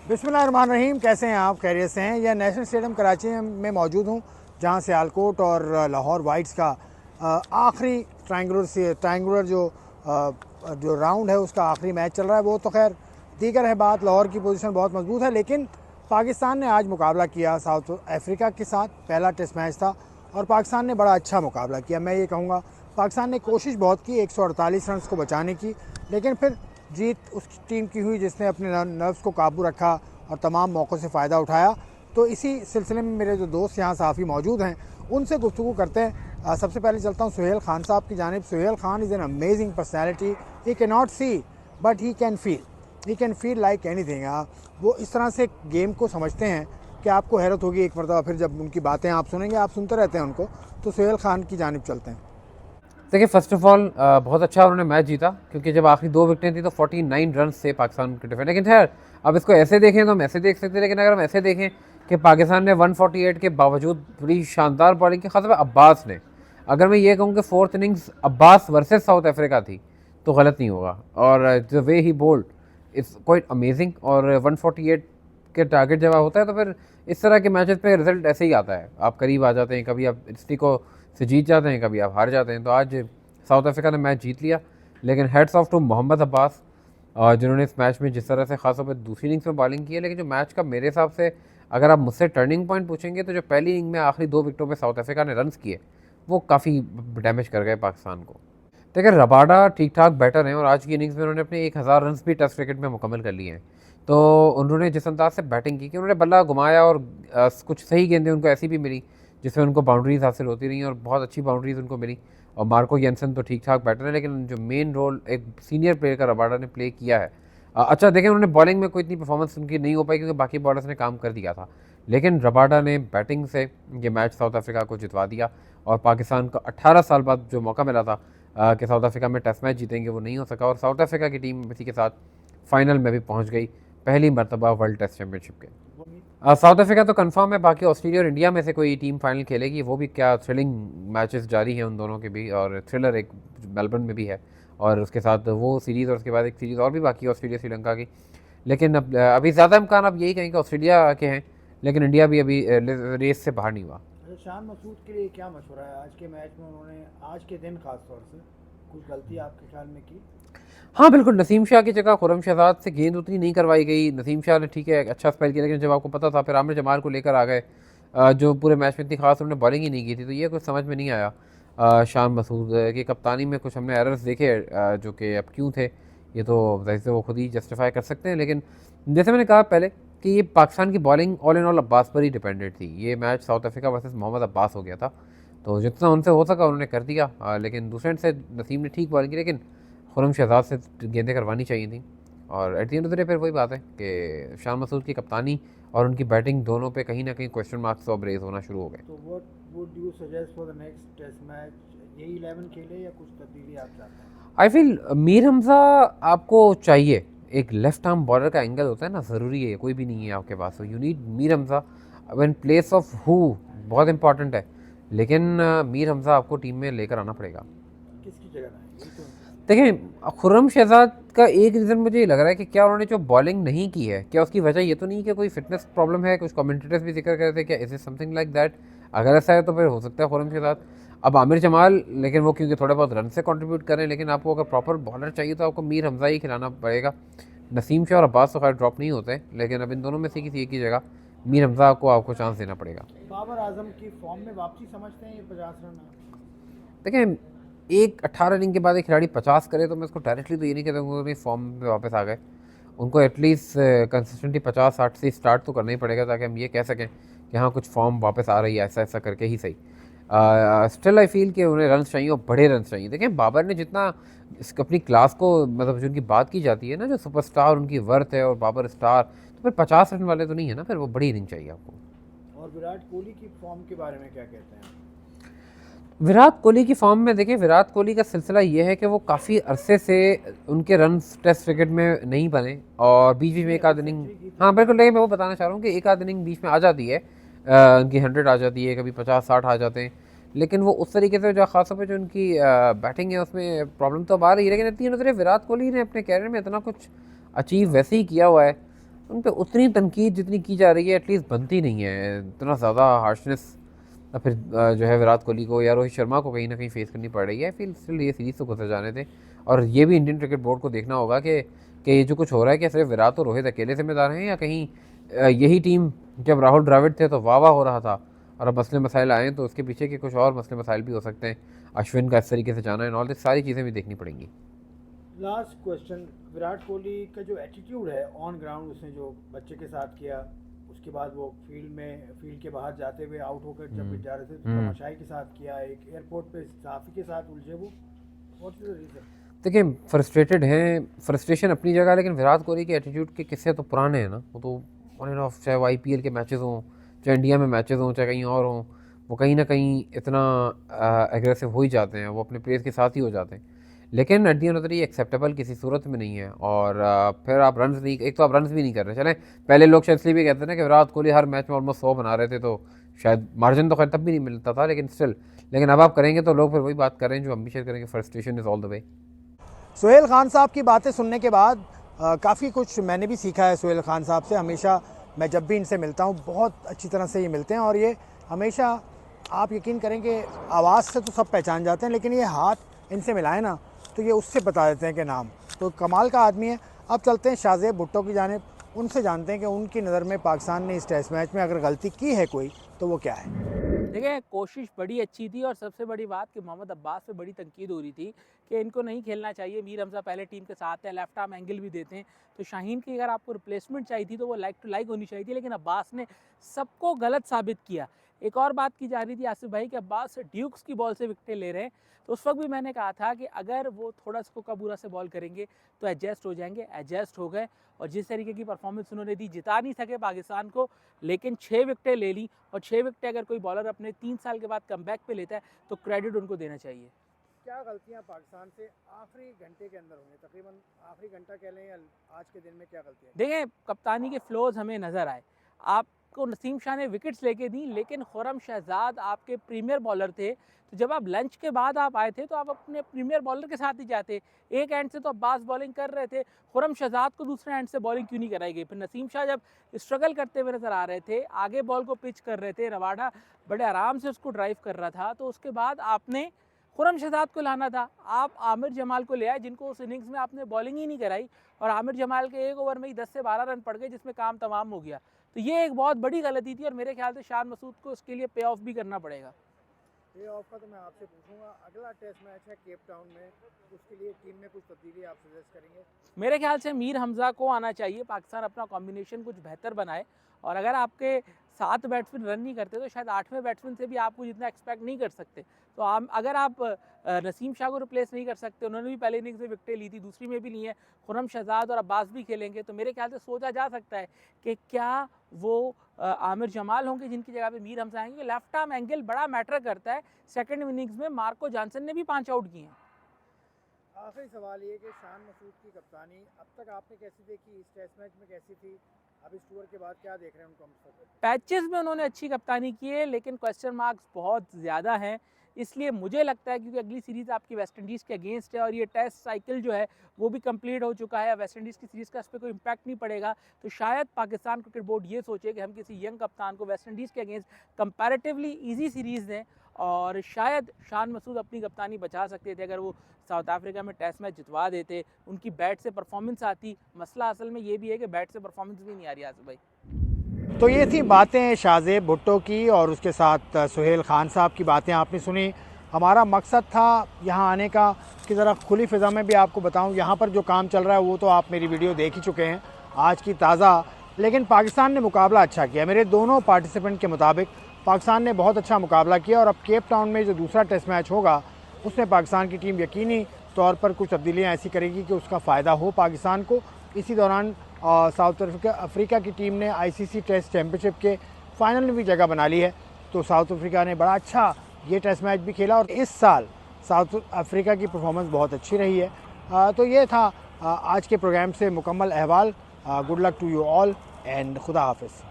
बिस्मिल्लाहिर्रहमानिर्रहीम। कैसे हैं आप? खैरियत से हैं? यह नेशनल स्टेडियम कराची में मौजूद हूँ, जहाँ सियालकोट और लाहौर वाइट्स का आखिरी ट्रायंगुलर जो राउंड है उसका आखिरी मैच चल रहा है। वो तो खैर दीगर है बात, लाहौर की पोजीशन बहुत मजबूत है, लेकिन पाकिस्तान ने आज मुकाबला किया साउथ अफ्रीका के साथ। पहला टेस्ट मैच था और पाकिस्तान ने बड़ा अच्छा मुकाबला किया। मैं ये कहूँगा पाकिस्तान ने कोशिश बहुत की 148 रन को बचाने की, लेकिन फिर जीत उस टीम की हुई जिसने अपने नर्व्स को काबू रखा और तमाम मौक़ों से फ़ायदा उठाया। तो इसी सिलसिले में मेरे जो दोस्त यहाँ साफ़ी मौजूद हैं उनसे गुफ्तगू करते हैं। सबसे पहले चलता हूँ सुहेल खान साहब की जानिब। Suhail Khan is an amazing personality. He can not see but he can feel like anything. वो इस तरह से गेम को समझते हैं कि आपको हैरत होगी एक मरतबा फिर जब उनकी बातें आप सुनेंगे। आप सुनते रहते हैं उनको। तो सुहेल खान की जानिब चलते हैं। देखिए, फ़र्स्ट ऑफ़ ऑल बहुत अच्छा उन्होंने मैच जीता, क्योंकि जब आखिरी 2 विकेटें थी तो 49 रन से पाकिस्तान के डिफेंड। लेकिन खैर, अब इसको ऐसे देखें तो हम ऐसे देख सकते हैं, लेकिन अगर हम ऐसे देखें कि पाकिस्तान ने 148 के बावजूद बड़ी शानदार बॉलिंग की, खासतौर पर अब्बास ने। अगर मैं ये कहूँ कि 4th innings Abbas versus South Africa थी तो गलत नहीं होगा। और the way he bowled it's quite amazing. और 148 के टारगेट जब होता है तो फिर इस तरह के मैचेस पे रिजल्ट ऐसे ही आता है, आप करीब आ जाते हैं, कभी आप स्टिक को से जीत जाते हैं, कभी आप हार जाते हैं। तो आज साउथ अफ्रीका ने मैच जीत लिया, लेकिन hats off to Mohammad Abbas, जिन्होंने इस मैच में जिस तरह से खासतौर पर दूसरी इनिंग्स में बॉलिंग की है। लेकिन जो मैच का मेरे हिसाब से अगर आप मुझसे टर्निंग पॉइंट पूछेंगे तो जो पहली इनिंग में आखिरी 2 विकेटों पर साउथ अफ्रीका ने रन्स किए वो काफ़ी डैमेज कर गए पाकिस्तान को। देखिए, रबाडा ठीक ठाक बैटर हैं और आज की इनिंग्स में उन्होंने अपने 1000 रन भी टेस्ट क्रिकेट में मुकम्मल कर लिए हैं। तो उन्होंने जिस अंदाज से बैटिंग की कि उन्होंने बल्ला घुमाया और कुछ सही गेंदें उनको ऐसी भी मिली जिससे उनको बाउंड्रीज हासिल होती रही और बहुत अच्छी बाउंड्रीज उनको मिली। और मार्को येंसन तो ठीक ठाक बैटर है, लेकिन जो मेन रोल एक सीनियर प्लेयर का रबाडा ने प्ले किया है। अच्छा, देखें, उन्होंने बॉलिंग में कोई इतनी परफॉर्मेंस उनकी नहीं हो पाई क्योंकि बाकी बॉलर्स ने काम कर दिया था, लेकिन रबाडा ने बैटिंग से ये मैच साउथ अफ्रीका को जितवा दिया। और पाकिस्तान को 18 साल बाद जो मौका मिला था कि साउथ अफ्रीका में टेस्ट मैच जीतेंगे, वो नहीं हो सका। और साउथ अफ्रीका की टीम इसी के साथ फाइनल में भी पहुंच गई, पहली मरतबा वर्ल्ड टेस्ट चैम्पियनशिप के। साउथ अफ्रीका तो कंफर्म है, बाकी ऑस्ट्रेलिया और इंडिया में से कोई टीम फाइनल खेलेगी। वो भी क्या थ्रिलिंग मैचेस जारी हैं उन दोनों के भी, और थ्रिलर एक मेलबर्न में भी है और उसके साथ वो सीरीज़ और उसके बाद एक सीरीज़ और भी बाकी है ऑस्ट्रेलिया श्रीलंका की। लेकिन अब अभी ज़्यादा इम्कान आप यही कहें कि ऑस्ट्रेलिया के हैं, लेकिन इंडिया भी अभी रेस से बाहर नहीं हुआ। शान मसूद के लिए क्या मशवरा है? आज के मैच में उन्होंने आज के दिन खास तौर से कुछ गलती आपके ख्याल में की? हाँ बिल्कुल, नसीम शाह की जगह खुरम शहजाद से गेंद उतनी नहीं करवाई गई। नसीम शाह ने ठीक है अच्छा स्पेल किया, लेकिन जब आपको पता था फिर आमिर जमाल को लेकर आ गए, जो पूरे मैच में इतनी खास उन्होंने बॉलिंग ही नहीं की थी। तो ये कुछ समझ में नहीं आया शान मसूद की कप्तानी में। कुछ हमने एरर्स देखे जो कि अब क्यों थे ये तो ज़ाहिर से वो खुद ही जस्टिफाई कर सकते हैं। लेकिन जैसे मैंने कहा पहले कि ये पाकिस्तान की bowling all in all Abbas पर ही डिपेंडेड थी। ये match South Africa versus Mohammad Abbas हो गया था, तो जितना उनसे हो सका उन्होंने कर दिया। लेकिन दूसरे एंड से नसीम ने ठीक बॉलिंग की, लेकिन खुरम शहजाद से गेंदें करवानी चाहिए थी। और at the end of the day फिर वही बात है कि शान मसूद की कप्तानी और उनकी बैटिंग दोनों पे कहीं ना कहीं क्वेश्चन मार्क्स तो अब रेज होना शुरू हो गए। तो what would you suggest for the next test match? यही 11 खेले या कुछ तब्दीली आप चाहते हैं? आई फील मीर हमज़ा आपको चाहिए। एक लेफ्ट आर्म बॉलर का एंगल होता है ना, ज़रूरी है, कोई भी नहीं है आपके पास, तो you need Mir Hamza one place of who, बहुत इंपॉर्टेंट है। लेकिन मीर हमज़ा आपको टीम में लेकर आना पड़ेगा। किसकी जगह है? देखें, खुर्रम शहजाद का एक रीज़न मुझे ये लग रहा है कि क्या उन्होंने जो बॉलिंग नहीं की है, क्या उसकी वजह ये तो नहीं कि कोई फिटनेस प्रॉब्लम है? कुछ कमेंटेटर्स भी जिक्र कर रहे थे, क्या is it something like that? अगर ऐसा है तो फिर हो सकता है खुर्रम शहजाद। अब आमिर जमाल, लेकिन वो क्योंकि थोड़े बहुत रन से कंट्रीब्यूट करें, लेकिन आपको अगर प्रॉपर बॉलर चाहिए तो आपको मीर हमज़ा ही खिलाना पड़ेगा। नसीम शाह और अब्बास तो खैर ड्रॉप नहीं होते, लेकिन अब इन दोनों में से किसी एक की जगह मीर हमज़ा को आपको चांस देना पड़ेगा। बाबर आजम की फॉर्म में वापसी समझते हैं ये 50 रन? देखें, एक 18 इनिंग के बाद एक खिलाड़ी 50 करे तो मैं उसको डायरेक्टली तो ये नहीं कहता हूँ फॉर्म पे वापस आ गए। उनको एटलीस्ट कंसिस्टेंटली 50-60 से स्टार्ट तो करना ही पड़ेगा ताकि हम ये कह सकें कि हाँ कुछ फॉर्म वापस आ रही है, ऐसा ऐसा करके ही सही। स्टिल आई फील कि उन्हें रन चाहिए और बड़े रन चाहिए। देखें, बाबर ने जितना अपनी क्लास को, मतलब जो उनकी बात की जाती है ना, जो सुपरस्टार उनकी वर्थ है और बाबर स्टार, तो फिर 50 रन वाले तो नहीं है ना, फिर वो बड़ी इनिंग चाहिए आपको। और विराट कोहली की फॉर्म के बारे में क्या कहते हैं? विराट कोहली की फॉर्म में देखिए, विराट कोहली का सिलसिला ये है कि वो काफ़ी अरसे से उनके रन टेस्ट क्रिकेट में नहीं बने और बीच बीच में एक आध इनिंग, हाँ बिल्कुल, लेकिन मैं वो बताना चाह रहा हूँ कि एक आध इनिंग बीच में आ जाती है, उनकी 100 आ जाती है, कभी 50-60 आ जाते हैं, लेकिन वो उस तरीके से जो खासतौर पे जो उनकी बैटिंग है उसमें प्रॉब्लम तो अब आ रही है। लेकिन इतनी नजर विराट कोहली ने अपने कैरियर में इतना कुछ अचीव वैसे ही किया हुआ है उन पे उतनी तनकीद जितनी की जा रही है एटलीस्ट बनती नहीं है। इतना ज़्यादा हार्शनेस फिर जो है विराट कोहली को या रोहित शर्मा को कहीं ना कहीं फेस करनी पड़ रही है। फिर स्टिल ये सीरीज़ तो गुजर जाने दें। और ये भी इंडियन क्रिकेट बोर्ड को देखना होगा कि ये जो कुछ हो रहा है कि सिर्फ विराट और रोहित अकेले जिम्मेदार हैं या कहीं यही टीम जब राहुल द्रविड़ थे तो वाह हो रहा था और अब मसले मसाइल आए तो उसके पीछे के कुछ और मसले मसाइल भी हो सकते हैं। अश्विन का इस तरीके से जाना है और सारी चीज़ें भी देखनी पड़ेंगी। लास्ट क्वेश्चन, विराट कोहली का जो एटीट्यूड है ऑन ग्राउंड, उसने जो बच्चे के साथ किया, उसके बाद वो फील्ड के बाहर जाते हुए आउट होकर जब जा रहे थे तो तमाशाई के साथ किया, एक एयरपोर्ट पे साफी के साथ उलझे, वो व्हाट इज द रीजन? देखिए फ्रस्ट्रेटेड हैं, फ्रस्ट्रेशन अपनी जगह, लेकिन विराट कोहली के एटीट्यूड के किस्से तो पुराने हैं ना। वो तो ऑन एंड ऑफ, चाहे वो IPL के मैचेस हों, चाहे इंडिया में मैचेस हों, चाहे कहीं और हों, वो कहीं ना कहीं इतना एग्रेसिव हो ही जाते हैं, वो अपने प्लेयर्स के साथ ही हो जाते हैं। लेकिन at the end of the day acceptable किसी सूरत में नहीं है। और फिर आप रन्स नहीं, एक तो आप रन्स भी नहीं कर रहे। चलें पहले लोग शायद इसलिए भी कहते हैं ना कि विराट कोहली हर मैच में ऑलमोस्ट 100 बना रहे थे, तो शायद मार्जिन तो खैर तब भी नहीं मिलता था, लेकिन अब आप करेंगे तो लोग फिर वही बात करें जो हम भी शेयर करेंगे, frustration is all the way. Sohail Khan साहब की बातें सुनने के बाद काफ़ी कुछ मैंने भी सीखा है सोहेल खान साहब से। हमेशा मैं जब भी इनसे मिलता हूँ बहुत अच्छी तरह से ये मिलते हैं और ये हमेशा, आप यकीन करेंगे, आवाज़ से तो सब पहचान जाते हैं, लेकिन ये हाथ इनसे मिलाएं ना तो ये उससे बता देते हैं कि नाम। तो कमाल का आदमी है। अब चलते हैं शाहजेब भुट्टो की जानिब, उनसे जानते हैं कि उनकी नज़र में पाकिस्तान ने इस टेस्ट मैच में अगर गलती की है कोई तो वो क्या है। देखिए कोशिश बड़ी अच्छी थी और सबसे बड़ी बात कि मोहम्मद अब्बास पे बड़ी तनकीद हो रही थी कि इनको नहीं खेलना चाहिए। मीर हमजा पहले टीम के साथ है, लेफ्ट आर्म एंगल भी देते हैं, तो शाहीन की अगर आपको रिप्लेसमेंट चाहिए थी तो वो लाइक टू लाइक होनी चाहिए थी, लेकिन अब्बास ने सबको गलत साबित किया। एक और बात की जा रही थी आसिफ भाई कि अब्बास ड्यूक्स की बॉल से विकेटें ले रहे हैं, तो उस वक्त भी मैंने कहा था कि अगर वो थोड़ा सा कबूरा से बॉल करेंगे तो एडजस्ट हो जाएंगे। एडजस्ट हो गए और जिस तरीके की परफॉर्मेंस उन्होंने दी, जिता नहीं सके पाकिस्तान को, लेकिन 6 विकेटें ले ली। और 6 विकेटें अगर कोई बॉलर अपने 3 साल के बाद कमबैक पे लेता है तो क्रेडिट उनको देना चाहिए। क्या गलतियां पाकिस्तान से आखिरी घंटे के अंदर होंगी, तकरीबन आखिरी घंटा कह लें या आज के दिन में, क्या गलतियां? देखें कप्तानी के फ्लोज हमें नज़र आए। आपको नसीम शाह ने विकेट्स लेके दी, लेकिन खुरम शहजाद आपके प्रीमियर बॉलर थे, तो जब आप लंच के बाद आप आए थे तो आप अपने प्रीमियर बॉलर के साथ ही जाते। एक एंड से तो अब्बास बॉलिंग कर रहे थे, खुरम शहजाद को दूसरे एंड से बॉलिंग क्यों नहीं कराई गई? फिर नसीम शाह जब स्ट्रगल करते हुए नज़र आ रहे थे, आगे बॉल को पिच कर रहे थे, रवाडा बड़े आराम से उसको ड्राइव कर रहा था, तो उसके बाद आपने खुरम शहजाद को लाना था। आप आमिर जमाल को ले आए जिनको उस इनिंग्स में आपने बॉलिंग ही नहीं कराई, और आमिर जमाल के एक ओवर में ही 10 से 12 रन पड़ गए जिसमें काम तमाम हो गया। तो ये एक बहुत बड़ी गलती थी और मेरे ख्याल से शान मसूद को इसके लिए पे ऑफ भी करना पड़ेगा। प्ले ऑफ का तो मैं आपसे पूछूंगा, अगला टेस्ट मैच है केप टाउन में, उसके लिए टीम में कुछ तब्दीली आप सजेस्ट करेंगे? मेरे ख्याल से मीर हमजा को आना चाहिए। पाकिस्तान अपना कॉम्बिनेशन कुछ बेहतर बनाए, और अगर आपके 7 बैट्समैन रन नहीं करते तो शायद 8वें बैट्समैन से भी आप कुछ इतना एक्सपेक्ट नहीं कर सकते। तो अगर आप नसीम शाह को रिप्लेस नहीं कर सकते, उन्होंने भी पहले इनिंग्स में विकेटें ली थी, दूसरी में भी ली है, खुरम शहजाद और अब्बास भी खेलेंगे, तो मेरे ख्याल से सोचा जा सकता है कि क्या वो आमिर जमाल होंगे जिनकी जगह पे मीर हमजा आएंगे। लेफ्ट आर्म एंगल बड़ा मैटर करता है। सेकंड इनिंग्स में मार्को जॉनसन ने भी 5 आउट किए हैं। आखिरी सवाल ये कि शान मसूद की कप्तानी अब तक आपने कैसी देखी, इस टेस्ट मैच में कैसी थी, अब इस टूर के बाद क्या देख रहे हैं उनको? पैचेस में उन्होंने अच्छी कप्तानी की है, लेकिन क्वेश्चन मार्क्स बहुत ज़्यादा हैं। इसलिए मुझे लगता है क्योंकि अगली सीरीज़ आपकी वेस्ट इंडीज़ के अगेंस्ट है और ये टेस्ट साइकिल जो है वो भी कंप्लीट हो चुका है, वेस्ट इंडीज़ की सीरीज़ का इस पर कोई इम्पैक्ट नहीं पड़ेगा, तो शायद पाकिस्तान क्रिकेट बोर्ड ये सोचे कि हम किसी यंग कप्तान को वेस्ट इंडीज़ के अगेंस्ट कंपैरेटिवली ईजी सीरीज़ दें, और शायद शान मसूद अपनी कप्तानी बचा सकते थे अगर वो साउथ अफ्रीका में टेस्ट मैच जितवा देते, उनकी बैट से परफॉर्मेंस आती। मसला असल में ये भी है कि बैट से परफॉर्मेंस भी नहीं आ रही आसिफ भाई। तो ये थी बातें शाहजेब भुट्टो की और उसके साथ सोहेल खान साहब की बातें आपने सुनी। हमारा मकसद था यहाँ आने का कि ज़रा खुली फ़िज़ा में भी आपको बताऊँ यहाँ पर जो काम चल रहा है वो तो आप मेरी वीडियो देख ही चुके हैं आज की ताज़ा, लेकिन पाकिस्तान ने मुकाबला अच्छा किया। मेरे दोनों पार्टिसिपेंट के मुताबिक पाकिस्तान ने बहुत अच्छा मुकाबला किया और अब केप टाउन में जो दूसरा टेस्ट मैच होगा उसमें पाकिस्तान की टीम यकीनी तौर पर कुछ तब्दीलियाँ ऐसी करेगी कि उसका फ़ायदा हो पाकिस्तान को। इसी दौरान साउथ अफ्रीका की टीम ने ICC टेस्ट चैम्पियनशिप के फाइनल में भी जगह बना ली है, तो साउथ अफ्रीका ने बड़ा अच्छा ये टेस्ट मैच भी खेला और इस साल साउथ अफ्रीका की परफॉर्मेंस बहुत अच्छी रही है। तो ये था आज के प्रोग्राम से मुकम्मल अहवाल। Good luck to you all and खुदा हाफिज़।